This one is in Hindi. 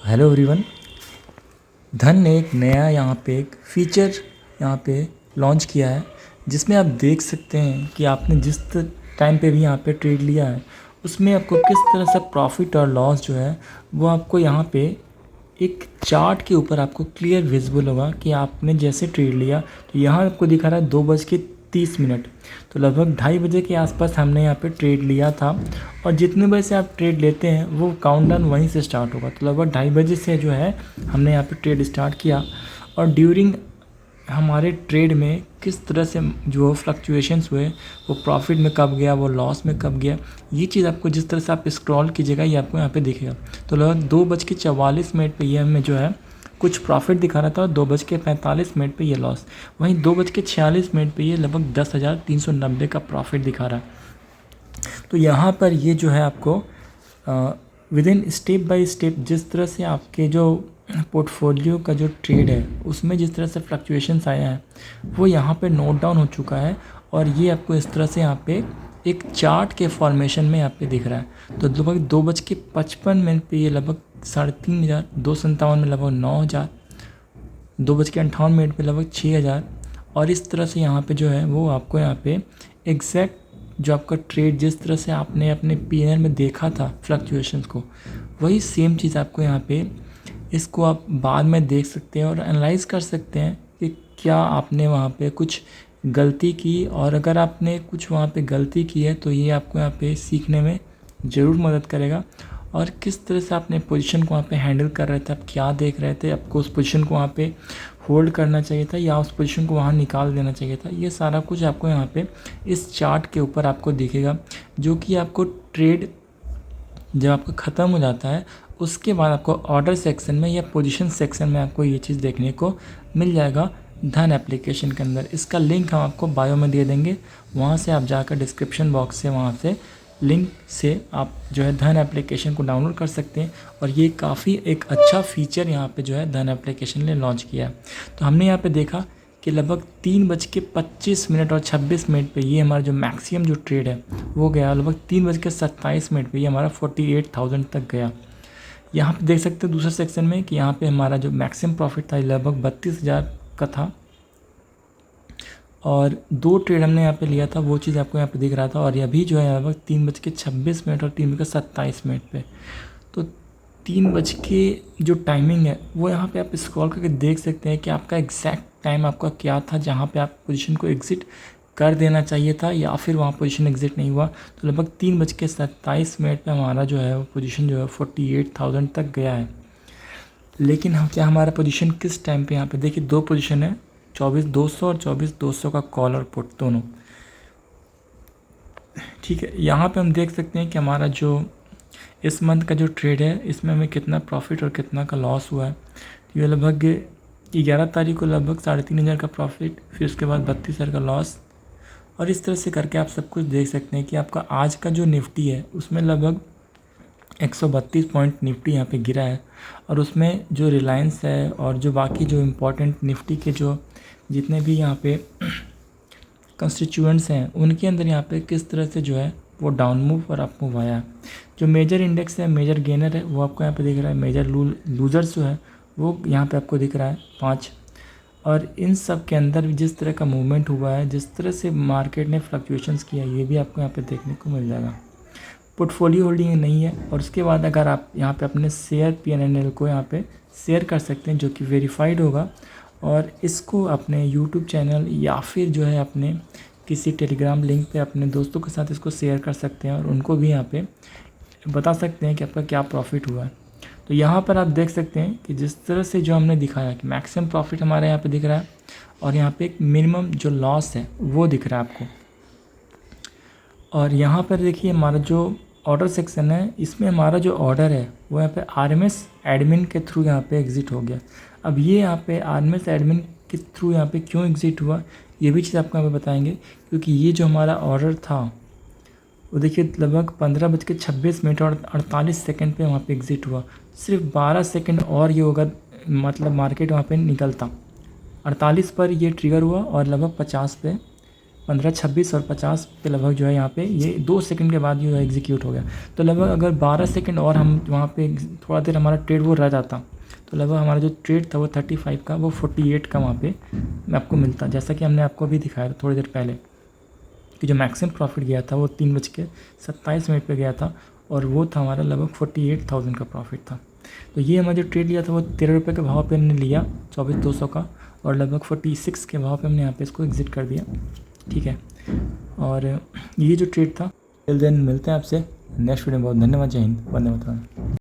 Hello everyone. धन ने एक नया यहाँ पे एक फीचर यहाँ पे लॉन्च किया है जिसमें आप देख सकते हैं कि आपने जिस टाइम पे भी यहाँ पे ट्रेड लिया है उसमें आपको किस तरह से प्रॉफिट और लॉस जो है वो आपको यहाँ पे एक चार्ट के ऊपर आपको क्लियर विजिबल होगा कि आपने जैसे ट्रेड लिया तो यहाँ आपको दिखा रहा है 2:30। तो लगभग 2:30 के आसपास हमने यहाँ पे ट्रेड लिया था और जितने बजे से आप ट्रेड लेते हैं वो काउंटडाउन वहीं से स्टार्ट होगा। तो लगभग 2:30 से जो है हमने यहाँ पे ट्रेड स्टार्ट किया और ड्यूरिंग हमारे ट्रेड में किस तरह से जो फ्लक्चुएशंस हुए, वो प्रॉफिट में कब गया, वो लॉस में कब गया, ये चीज़ आपको जिस तरह से आप स्क्रॉल कीजिएगा ये आपको यहाँ पे दिखेगा। तो लगभग 2:44 पे ये हमें जो है कुछ प्रॉफिट दिखा रहा था और 2:45 पे ये लॉस। वहीं 2:46 पे ये लगभग 10,390 का प्रॉफिट दिखा रहा है। तो यहाँ पर ये जो है आपको with in step by step जिस तरह से आपके जो पोर्टफोलियो का जो ट्रेड है उसमें जिस तरह से फ्लक्चुएशंस आया है वो यहाँ पे नोट डाउन हो चुका है और ये आपको इस तरह से यहाँ पे एक चार्ट के फॉर्मेशन में यहाँ पे दिख रहा है। तो लगभग 2:55 पे ये लगभग 3,500, 2:57 में लगभग 9,000, 2:58 पे लगभग 6,000 और इस तरह से यहाँ पे जो है वो आपको यहाँ पे एग्जैक्ट जो आपका ट्रेड जिस तरह से आपने अपने पीएनएल में देखा था फ्लक्चुएशंस को, वही सेम चीज़ आपको यहाँ पे इसको आप बाद में देख सकते हैं और एनालाइज कर सकते हैं कि क्या आपने वहाँ पे कुछ गलती की, और अगर आपने कुछ वहाँ पे गलती की है तो ये आपको यहाँ पे सीखने में ज़रूर मदद करेगा। और किस तरह से आपने पोजीशन को वहाँ पे हैंडल कर रहे थे, आप क्या देख रहे थे, आपको उस पोजीशन को वहाँ पे होल्ड करना चाहिए था या उस पोजीशन को वहाँ निकाल देना चाहिए था, ये सारा कुछ आपको यहाँ पे इस चार्ट के ऊपर आपको दिखेगा। जो कि आपको ट्रेड जब आपका ख़त्म हो जाता है उसके बाद आपको ऑर्डर सेक्शन में या पोजीशन सेक्शन में आपको ये चीज़ देखने को मिल जाएगा धन एप्लीकेशन के अंदर। इसका लिंक हम आपको बायो में दे देंगे, वहाँ से आप जाकर डिस्क्रिप्शन बॉक्स से वहाँ से लिंक से आप जो है धन एप्लीकेशन को डाउनलोड कर सकते हैं। और ये काफ़ी एक अच्छा फीचर यहाँ पे जो है धन एप्लीकेशन ने लॉन्च किया है। तो हमने यहाँ पे देखा कि लगभग 3:25 और 26 पे ये हमारा जो मैक्सिमम जो ट्रेड है वो गया। लगभग 3:27 पे ये हमारा 48,000 तक गया। यहाँ पे देख सकते हैं दूसरे सेक्शन में कि यहाँ पे हमारा जो मैक्सिमम प्रॉफिट था लगभग 32,000 का था और 2 ट्रेड हमने यहाँ पे लिया था, वो चीज़ आपको यहाँ पे दिख रहा था। और अभी जो है लगभग 3:26 और 3:27 पे, तो 3 जो टाइमिंग है वो यहाँ पे आप स्क्रॉल करके देख सकते हैं कि आपका एग्जैक्ट टाइम आपका क्या था जहाँ पे आप पोजीशन को एग्ज़िट कर देना चाहिए था या फिर वहाँ पोजीशन एग्ज़िट नहीं हुआ। तो लगभग 3:27 पे हमारा जो है वो पोजीशन जो है 48,000 तक गया है। लेकिन हम क्या हमारा पोजीशन किस टाइम पे यहाँ पे देखिए 2 पोजीशन है, 24,200 और 24,200 का कॉल और पुट दोनों। ठीक है, यहाँ पे हम देख सकते हैं कि हमारा जो इस मंथ का जो ट्रेड है इसमें हमें कितना प्रॉफिट और कितना का लॉस हुआ है। तो ये लगभग 11 तारीख को लगभग 3,500 का प्रॉफिट, फिर उसके बाद 32,000 का लॉस। और इस तरह से करके आप सब कुछ देख सकते हैं कि आपका आज का जो निफ्टी है उसमें लगभग 132 पॉइंट निफ्टी यहाँ पे गिरा है। और उसमें जो रिलायंस है और जो बाकी जो इम्पोर्टेंट निफ्टी के जो जितने भी यहाँ पे कंस्टिट्यूएंट्स हैं उनके अंदर यहाँ पे किस तरह से जो है वो डाउन मूव और अप मूव आया है। जो मेजर इंडेक्स है, मेजर गेनर है, वो आपको यहाँ पे दिख रहा है। मेजर लूजर्स जो है वो यहाँ पे आपको दिख रहा है 5। और इन सब के अंदर जिस तरह का मूवमेंट हुआ है, जिस तरह से मार्केट ने फ्लक्चुएशंस किया, ये भी आपको यहाँ पे देखने को मिल जाएगा। पोर्टफोलियो होल्डिंग नहीं है। और उसके बाद अगर आप यहाँ पे अपने शेयर PNL को यहाँ पे शेयर कर सकते हैं जो कि वेरीफाइड होगा, और इसको अपने यूट्यूब चैनल या फिर जो है अपने किसी टेलीग्राम लिंक पे अपने दोस्तों के साथ इसको शेयर कर सकते हैं और उनको भी यहाँ पे बता सकते हैं कि आपका क्या प्रॉफिट हुआ है। तो यहाँ पर आप देख सकते हैं कि जिस तरह से जो हमने दिखाया कि मैक्सिमम प्रॉफिट हमारे यहाँ पे दिख रहा है और यहाँ पे एक मिनिमम जो लॉस है वो दिख रहा है आपको। और यहाँ पर देखिए हमारा जो ऑर्डर सेक्शन है इसमें हमारा जो ऑर्डर है वो यहाँ पे RMS एडमिन के थ्रू यहाँ पे एग्ज़िट हो गया। अब ये यहाँ पे RMS एडमिन के थ्रू यहाँ पे क्यों एग्ज़िट हुआ ये भी चीज़ आपको यहाँ पे बताएंगे, क्योंकि ये जो हमारा ऑर्डर था वो देखिए लगभग 15:26 और 48 सेकंड पे वहाँ पे एग्ज़िट हुआ। सिर्फ 12 सेकंड और ये होगा, मतलब मार्केट वहाँ पे निकलता। 48 पर ये ट्रिगर हुआ और लगभग 50 पे 15, 26 और 50 के लगभग जो है यहाँ पे ये 2 सेकंड के बाद जो है एग्जीक्यूट हो गया। तो लगभग अगर 12 सेकंड और हम वहाँ पे थोड़ा देर हमारा ट्रेड वो रह जाता तो लगभग हमारा जो ट्रेड था वो 35 का वो 48 का वहाँ पे आपको मिलता। जैसा कि हमने आपको अभी दिखाया था थोड़ी देर पहले कि जो मैक्सिमम प्रॉफिट गया था वो 3:27 पे गया था और वो था हमारा लगभग 48,000 का प्रॉफिट था। तो ये हमारा जो ट्रेड लिया था वो 13 रुपये के भाव पे हमने लिया 24,200 का और लगभग 46 के भाव पे हमने यहाँ पे इसको एग्ज़िट कर दिया। ठीक है, और ये जो ट्रेड था टिल देन मिलते हैं आपसे नेक्स्ट वीडियो में। बहुत धन्यवाद, जय हिंद, वंदे मातरम।